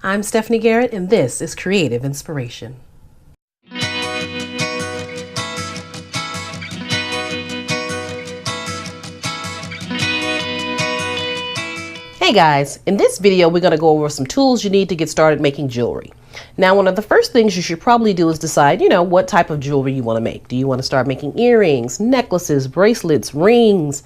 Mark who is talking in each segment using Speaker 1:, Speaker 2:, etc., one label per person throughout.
Speaker 1: I'm Stephanie Garrett, and this is Creative Inspiration. Hey guys, in this video we're going to go over some tools you need to get started making jewelry. Now, one of the first things you should probably do is decide, what type of jewelry you want to make. Do you want to start making earrings, necklaces, bracelets, rings?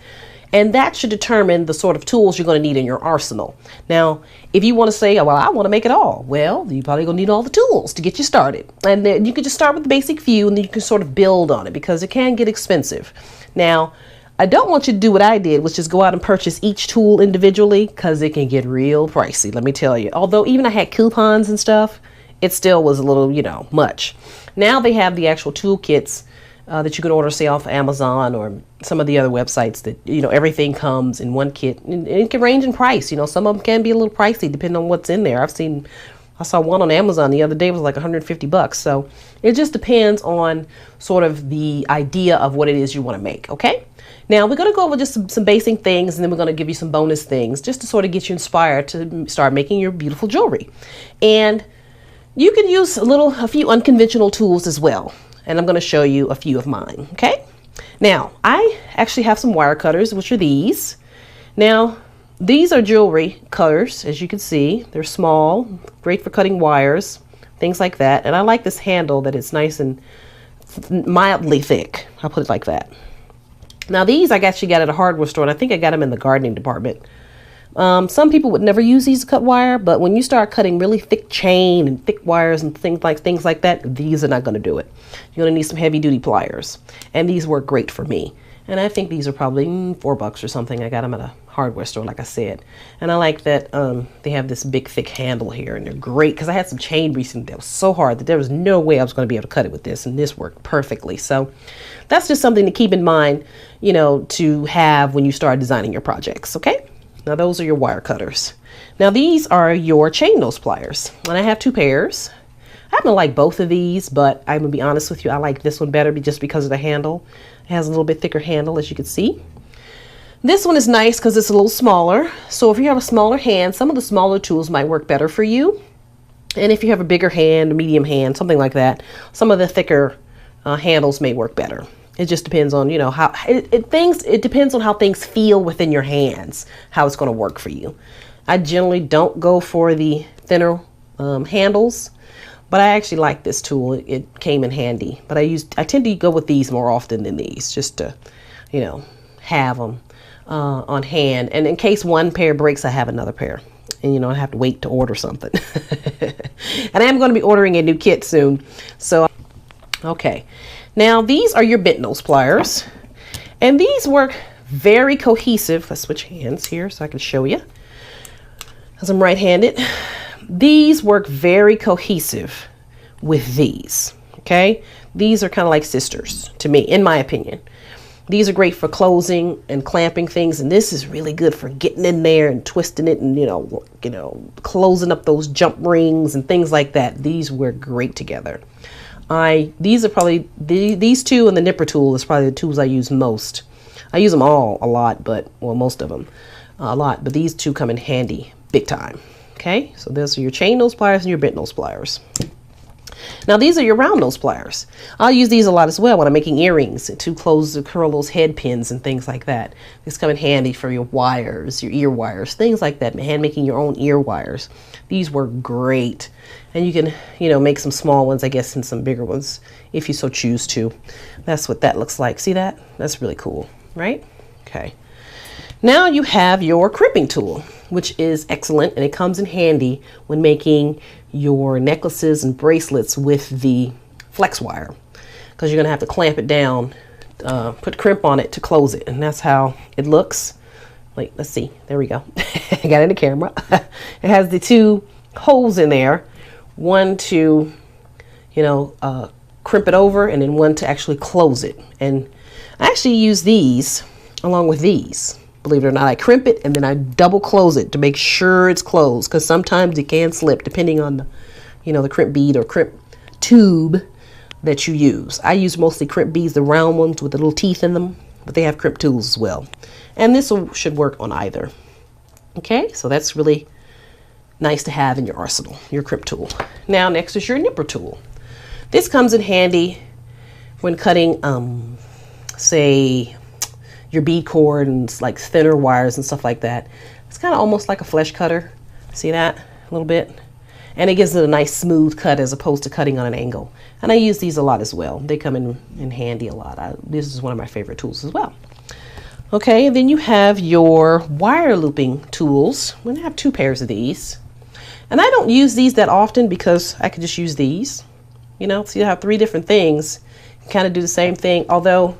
Speaker 1: And that should determine the sort of tools you're going to need in your arsenal. Now, if you want to say, well, I want to make it all, well, you're probably going to need all the tools to get you started. And then you can just start with the basic few, and then you can sort of build on it because it can get expensive. Now, I don't want you to do what I did, which is go out and purchase each tool individually, because it can get real pricey, let me tell you. Although even I had coupons and stuff, it still was a little, much. Now they have the actual toolkits that you can order, say, off Amazon or some of the other websites that, everything comes in one kit. And it can range in price. Some of them can be a little pricey depending on what's in there. I saw one on Amazon the other day, it was like $150. So it just depends on sort of the idea of what it is you want to make, okay? Now we're going to go over just some basic things, and then we're going to give you some bonus things just to sort of get you inspired to start making your beautiful jewelry. And you can use a few unconventional tools as well. And I'm going to show you a few of mine, okay? Now, I actually have some wire cutters, which are these. Now, these are jewelry cutters, as you can see. They're small, great for cutting wires, things like that. And I like this handle that it's nice and mildly thick. I'll put it like that. Now, these I actually got at a hardware store, and I think I got them in the gardening department. Some people would never use these to cut wire, but when you start cutting really thick chain and thick wires and things like that, these are not going to do it. You're going to need some heavy duty pliers, and these work great for me. And I think these are probably $4 or something. I got them at a hardware store, like I said. And I like that they have this big thick handle here, and they're great because I had some chain recently that was so hard that there was no way I was going to be able to cut it with this, and this worked perfectly. So that's just something to keep in mind, to have when you start designing your projects, okay? Now those are your wire cutters. Now these are your chain nose pliers, and I have two pairs. I happen to like both of these, but I'm gonna be honest with you, I like this one better just because of the handle. It has a little bit thicker handle, as you can see. This one is nice because it's a little smaller. So if you have a smaller hand, some of the smaller tools might work better for you. And if you have a bigger hand, a medium hand, something like that, some of the thicker handles may work better. It just depends on, how it depends on how things feel within your hands, how it's going to work for you. I generally don't go for the thinner handles, but I actually like this tool. It came in handy, but I tend to go with these more often than these, just to, have them on hand. And in case one pair breaks, I have another pair, and I have to wait to order something. And I am going to be ordering a new kit soon. So, okay. Now, these are your bent nose pliers, and these work very cohesive. Let's switch hands here so I can show you, because I'm right-handed. These work very cohesive with these, okay? These are kind of like sisters to me, in my opinion. These are great for closing and clamping things, and this is really good for getting in there and twisting it and, closing up those jump rings and things like that. These work great together. These are probably, these two and the nipper tool is probably the tools I use most. I use them all a lot, most of them a lot, but these two come in handy big time. Okay, so those are your chain nose pliers and your bent nose pliers. Now these are your round nose pliers. I'll use these a lot as well when I'm making earrings to curl those head pins and things like that. These come in handy for your wires, your ear wires, things like that. Hand making your own ear wires. These work great. And you can, make some small ones, I guess, and some bigger ones if you so choose to. That's what that looks like. See that? That's really cool, right? Okay. Now you have your crimping tool, which is excellent, and it comes in handy when making your necklaces and bracelets with the flex wire, because you're going to have to clamp it down, put crimp on it to close it, and that's how it looks. Wait, let's see. There we go. I got it in the camera. It has the two holes in there, one to, crimp it over, and then one to actually close it. And I actually use these along with these. Believe it or not, I crimp it and then I double close it to make sure it's closed, because sometimes it can slip depending on the, the crimp bead or crimp tube that you use. I use mostly crimp beads, the round ones with the little teeth in them, but they have crimp tools as well. And this should work on either. Okay, so that's really nice to have in your arsenal, your crimp tool. Now next is your nipper tool. This comes in handy when cutting, say, your bead cord and like thinner wires and stuff like that. It's kind of almost like a flesh cutter. See that a little bit? And it gives it a nice smooth cut as opposed to cutting on an angle. And I use these a lot as well. They come in handy a lot. This is one of my favorite tools as well. Okay, and then you have your wire looping tools. I'm gonna have 2 pairs of these. And I don't use these that often because I could just use these. You know, so you have 3 different things. You kind of do the same thing, although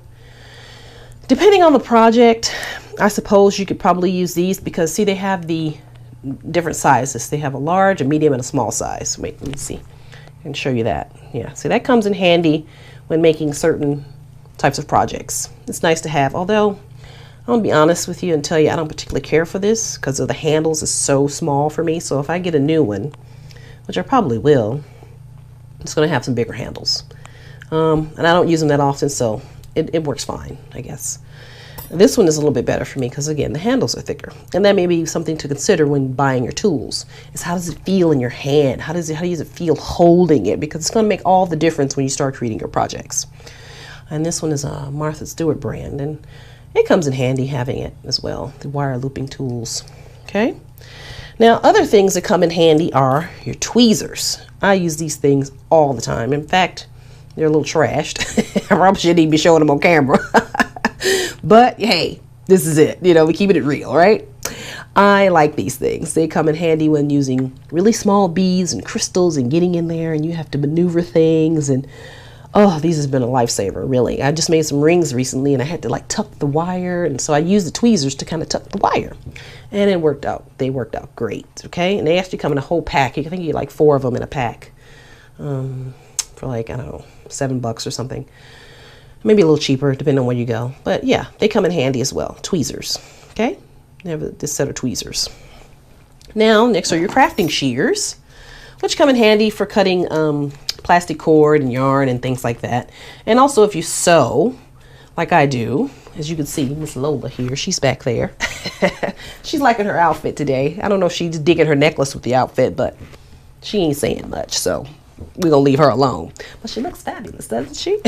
Speaker 1: depending on the project, I suppose you could probably use these because see, they have the different sizes. They have a large, a medium, and a small size. Wait, let me see. I can show you that. Yeah, so that comes in handy when making certain types of projects. It's nice to have, although I'm gonna be honest with you and tell you I don't particularly care for this because of the handles is so small for me. So if I get a new one, which I probably will, it's gonna have some bigger handles. And I don't use them that often, so it works fine, I guess. This one is a little bit better for me because, again, the handles are thicker. And that may be something to consider when buying your tools, is how does it feel in your hand? How does it feel holding it? Because it's going to make all the difference when you start treating your projects. And this one is a Martha Stewart brand, and it comes in handy having it as well, the wire looping tools. Okay? Now, other things that come in handy are your tweezers. I use these things all the time. In fact, they're a little trashed. I probably shouldn't even be showing them on camera. But hey, this is it. You know, we're keeping it real, right? I like these things. They come in handy when using really small beads and crystals and getting in there and you have to maneuver things. And oh, these has been a lifesaver, really. I just made some rings recently and I had to like tuck the wire. And so I used the tweezers to kind of tuck the wire. And it worked out. They worked out great, okay? And they actually come in a whole pack. I think you get like 4 of them in a pack for like, I don't know, $7 or something. Maybe a little cheaper, depending on where you go. But yeah, they come in handy as well. Tweezers, okay? You have this set of tweezers. Now, next are your crafting shears, which come in handy for cutting plastic cord and yarn and things like that. And also if you sew, like I do, as you can see, Miss Lola here, she's back there. She's liking her outfit today. I don't know if she's digging her necklace with the outfit, but she ain't saying much, so we're gonna leave her alone. But she looks fabulous, doesn't she?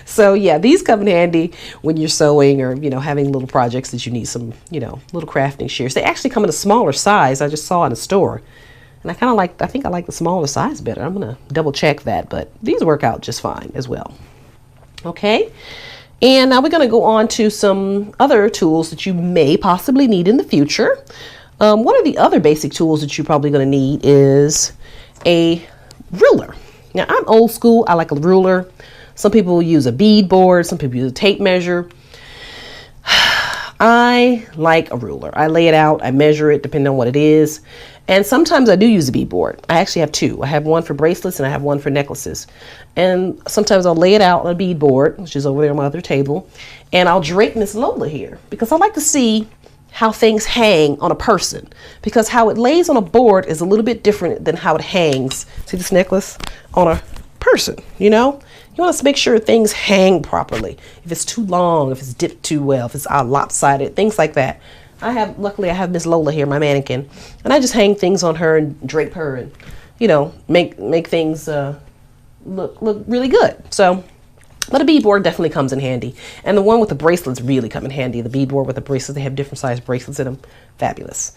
Speaker 1: So yeah, these come in handy when you're sewing or, you know, having little projects that you need some, you know, little crafting shears. They actually come in a smaller size. I just saw in a store. And I think I like the smaller size better. I'm gonna double check that, but these work out just fine as well. Okay. And now we're gonna go on to some other tools that you may possibly need in the future. One of the other basic tools that you're probably gonna need is a ruler. Now I'm old school. I like a ruler. Some people use a bead board. Some people use a tape measure. I like a ruler. I lay it out. I measure it depending on what it is. And sometimes I do use a bead board. I actually have 2. I have one for bracelets and I have one for necklaces. And sometimes I'll lay it out on a bead board, which is over there on my other table. And I'll drape Miss Lola here because I like to see how things hang on a person, because how it lays on a board is a little bit different than how it hangs. See this necklace on a person, you know? You want to make sure things hang properly. If it's too long, if it's dipped too well, if it's lopsided, things like that. Luckily I have Miss Lola here, my mannequin, and I just hang things on her and drape her and, you know, make things look really good. So, but a bead board definitely comes in handy. And the one with the bracelets really come in handy. The bead board with the bracelets, they have different size bracelets in them. Fabulous.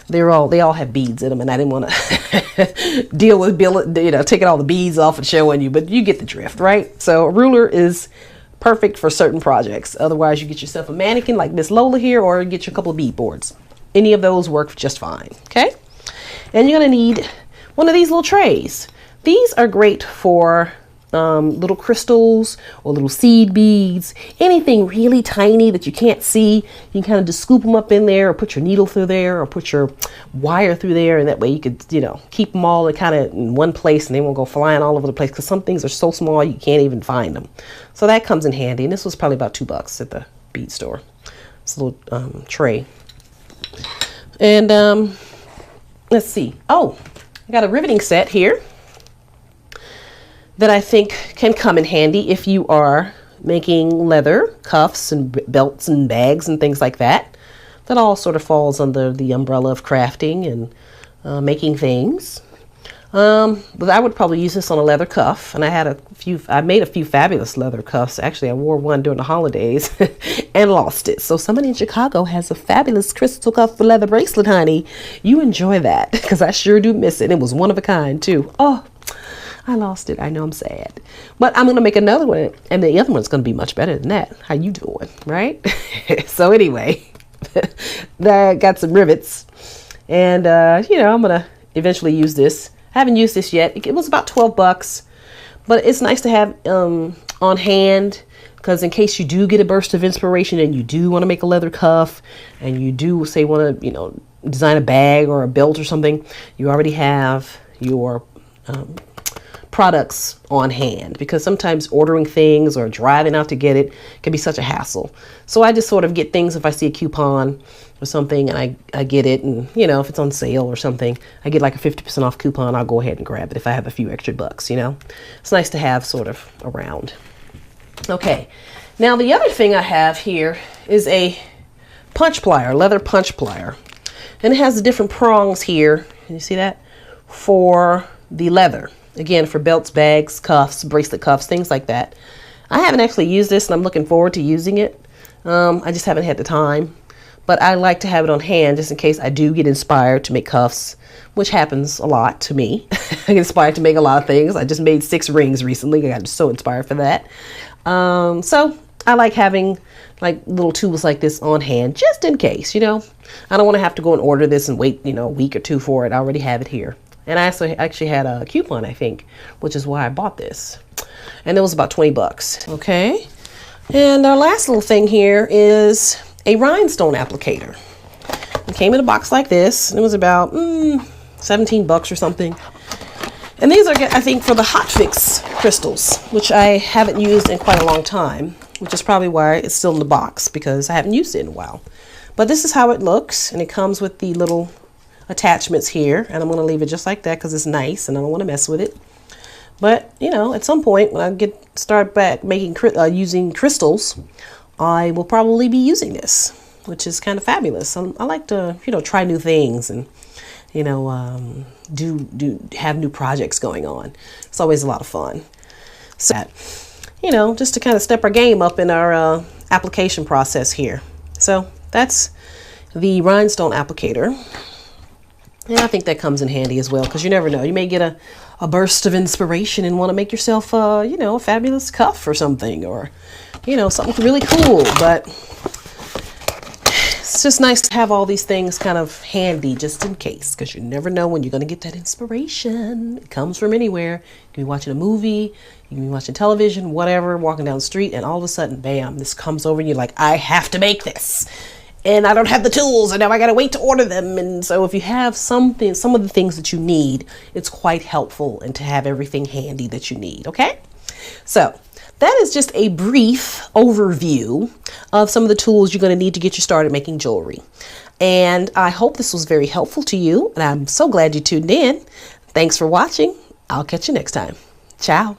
Speaker 1: They all have beads in them, and I didn't want to deal with, you know, taking all the beads off and showing you, but you get the drift, right? So a ruler is perfect for certain projects. Otherwise, you get yourself a mannequin like Miss Lola here, or get you a couple of bead boards. Any of those work just fine, okay? And you're gonna need one of these little trays. These are great for little crystals or little seed beads, anything really tiny that you can't see. You can kind of just scoop them up in there, or put your needle through there, or put your wire through there, and that way you could, you know, keep them all kind of in one place and they won't go flying all over the place, because some things are so small you can't even find them. So that comes in handy, and this was probably about $2 at the bead store. It's a little tray. And let's see. Oh, I got a riveting set here that I think can come in handy if you are making leather cuffs and belts and bags and things like that. That all sort of falls under the umbrella of crafting and making things. But I would probably use this on a leather cuff, and I made a few fabulous leather cuffs. Actually, I wore one during the holidays and lost it. So somebody in Chicago has a fabulous crystal cuff leather bracelet, honey. You enjoy that, because I sure do miss it. It was one of a kind too. Oh, I lost it. I know, I'm sad. But I'm going to make another one, and the other one's going to be much better than that. How you doing, right? So anyway, I got some rivets, and you know, I'm going to eventually use this. I haven't used this yet. It was about $12, but it's nice to have on hand, because in case you do get a burst of inspiration and you do want to make a leather cuff, and you do say want to, you know, design a bag or a belt or something, you already have your products on hand, because sometimes ordering things or driving out to get it can be such a hassle. So I just sort of get things if I see a coupon or something, and I get it, and you know, if it's on sale or something, I get like a 50% off coupon, I'll go ahead and grab it if I have a few extra bucks, you know. It's nice to have sort of around. Okay, now the other thing I have here is a punch plier, leather punch plier, and it has the different prongs here. Can you see that? For the leather. Again, for belts, bags, cuffs, bracelet cuffs, things like that. I haven't actually used this, and I'm looking forward to using it. I just haven't had the time. But I like to have it on hand just in case I do get inspired to make cuffs, which happens a lot to me. I get inspired to make a lot of things. I just made 6 rings recently. I got so inspired for that. So I like having like little tools like this on hand just in case, you know. I don't want to have to go and order this and wait, you know, a week or 2 for it. I already have it here. And I actually had a coupon, I think, which is why I bought this. And it was about $20. Okay. And our last little thing here is a rhinestone applicator. It came in a box like this, and it was about $17 or something. And these are, I think, for the hot fix crystals, which I haven't used in quite a long time, which is probably why it's still in the box, because I haven't used it in a while. But this is how it looks, and it comes with the little attachments here, and I'm going to leave it just like that because it's nice and I don't want to mess with it. But you know, at some point when I start back making using crystals, I will probably be using this, which is kind of fabulous. I like to, you know, try new things and, you know, have new projects going on. It's always a lot of fun. So, you know, just to kind of step our game up in our application process here. So that's the rhinestone applicator. And I think that comes in handy as well, because you never know. You may get a burst of inspiration and want to make yourself, you know, a fabulous cuff or something, or, you know, something really cool. But it's just nice to have all these things kind of handy just in case, because you never know when you're going to get that inspiration. It comes from anywhere. You can be watching a movie, you can be watching television, whatever, walking down the street, and all of a sudden, bam, this comes over and you're like, I have to make this. And I don't have the tools, and now I gotta wait to order them. And so if you have some of the things that you need, it's quite helpful and to have everything handy that you need, okay? So that is just a brief overview of some of the tools you're gonna need to get you started making jewelry. And I hope this was very helpful to you, and I'm so glad you tuned in. Thanks for watching. I'll catch you next time. Ciao.